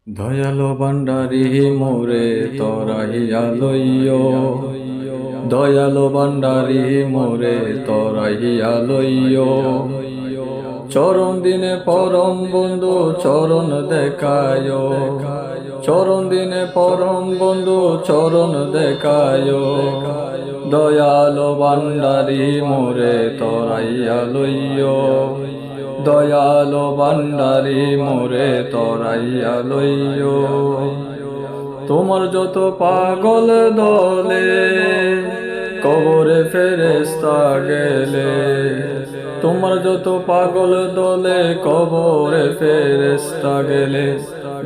দয়ালো ভান্ডারি মোরে তরাইয়া লইও, দয়ালো ভান্ডারি মোরে তরাইয়া লইও। চরণ দিনে পরম বন্ধু চরণ দেখায়, চরণ দিনে পরম বন্ধু চরণ দেখায়। দয়ালো ভান্ডারি মোরে তরাইয়া লইও, দয়ালো ভান্ডারি মোরে তরাইয়া লইও। তোমার যত পাগল দলে কবরে ফেরেশতা গেলে, তোমার যত পাগল দলে কবরে ফেরেশতা গেলে,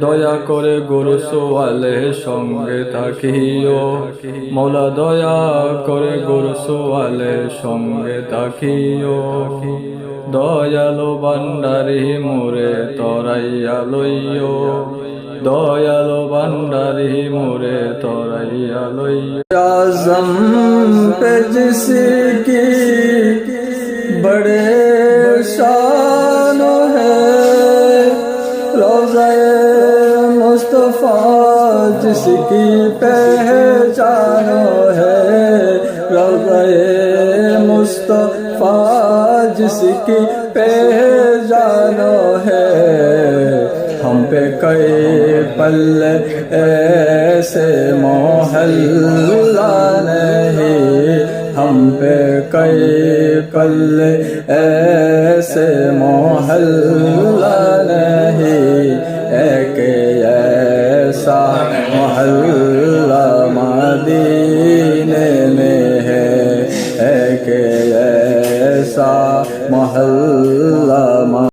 দয়া করে গুরু সোয়ালে সঙ্গে থাকিও। মৌলা দয়া করে গুরু সোয়ালে সঙ্গে থাকিও। দয়ালো ভান্ডারি মোরে তরাইয়া লইও, দয়ালো ভান্ডারি মোরে তরাইয়া লইও। आज़म पे जिसकी बड़े शान है, रोज़ा-ए मुस्तफ़ा जिसकी पहचान है, रोज़ा-ए मुस्तफ़ा जिसकी पहचान है। हम पे कई पल ऐसे मोहल्ला नहीं, हम पे कई पल ऐसे मोहल्ला